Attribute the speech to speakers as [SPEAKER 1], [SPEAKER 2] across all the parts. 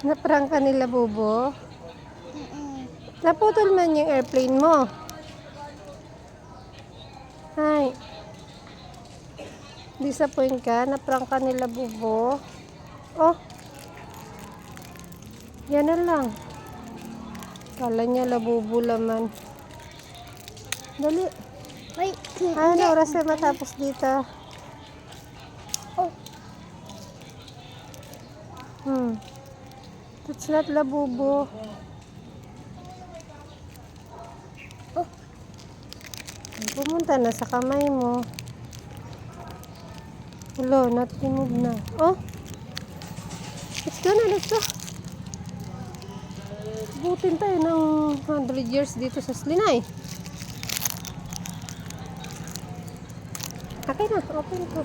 [SPEAKER 1] Naprank ka nila, Bobo?
[SPEAKER 2] Mm-mm.
[SPEAKER 1] Naputol man yung airplane mo. Ay. Disappoint ka? Naprank ka nila, Bobo? Oh. Yan na lang. Kala niya labubo laman. Dali.
[SPEAKER 2] Wait.
[SPEAKER 1] Ano oras na matapos dito?
[SPEAKER 2] Oh.
[SPEAKER 1] That's not labubo.
[SPEAKER 2] Oh.
[SPEAKER 1] Pumunta na sa kamay mo. Hello, natimog na. Oh. Let's go na, let's go. Butin tayo ng 100 years dito sa Slinay. Okay na, open ko.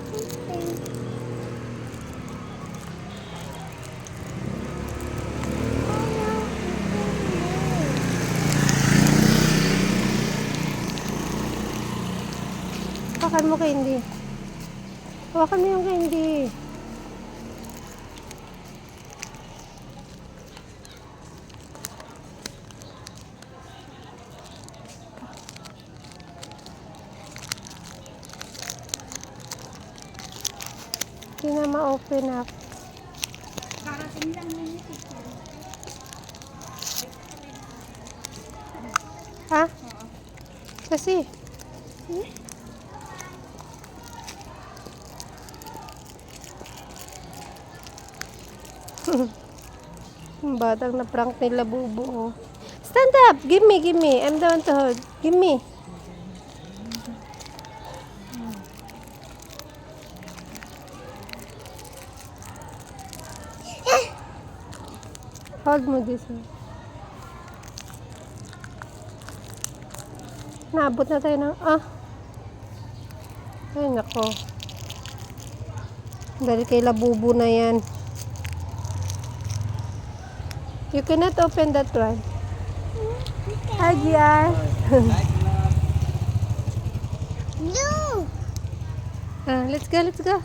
[SPEAKER 1] Hawakan mo candy. Hawakan mo yung candy. Hindi na ma-open up.
[SPEAKER 2] Karating lang yun yung picture.
[SPEAKER 1] Ha? Kasi. Yung batang na prank nila, Bubo. Oh. Stand up! Give me, give me. I'm the one to hold. Give me. Hold mo this one. Naabot na tayo ng... Ay, nako. Dahil kay labubo na yan. You cannot open that one. Hi, GR.
[SPEAKER 2] No!
[SPEAKER 1] Let's go, let's go.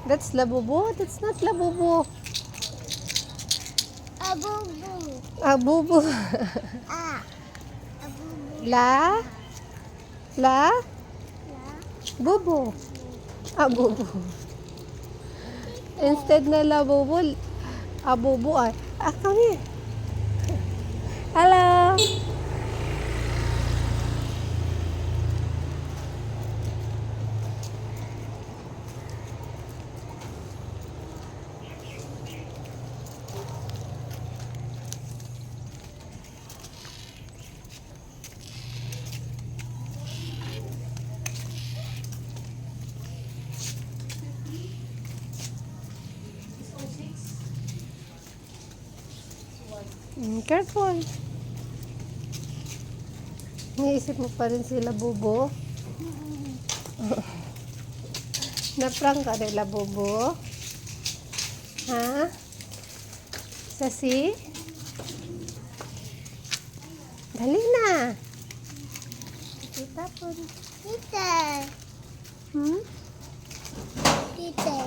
[SPEAKER 1] That's labubo. That's not labubo.
[SPEAKER 2] Abubu.
[SPEAKER 1] Abubo.
[SPEAKER 2] Ah. Abubu.
[SPEAKER 1] La? La?
[SPEAKER 2] La.
[SPEAKER 1] Bubo. Abubo. Instead na labubo, abubo ay. Come here. Hello. Careful. Niisip mo pa rin sila, Bobo. Naprank ka nila, Bobo. Ha? Sasi? Dali na. Kita po.
[SPEAKER 2] Tita.
[SPEAKER 1] Hmm?
[SPEAKER 2] Tita.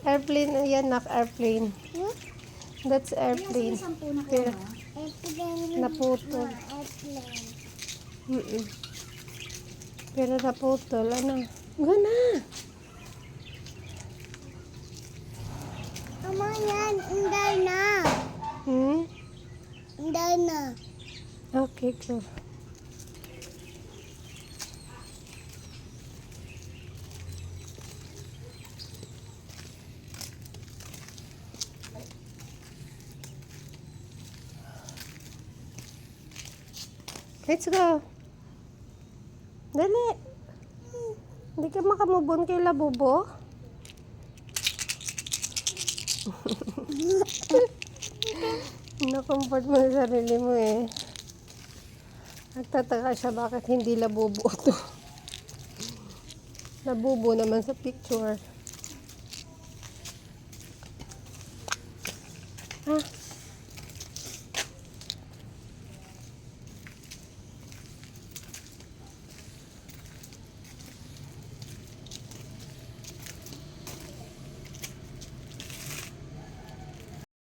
[SPEAKER 1] Airplane, yan nak airplane.
[SPEAKER 2] Hmm?
[SPEAKER 1] That's airplane. Pero,
[SPEAKER 2] Airplane.
[SPEAKER 1] naputol.
[SPEAKER 2] Airplane.
[SPEAKER 1] Pero naputol. Ano? Gana.
[SPEAKER 2] Ama yan, inday na.
[SPEAKER 1] Hmm?
[SPEAKER 2] Inday na.
[SPEAKER 1] Okay, cool. Let's go. Dali. Hindi ka makamubon kay labubo. Na-comfort mo sa sarili mo eh. Nagtataka siya bakit hindi labubo to. Labubo naman sa picture.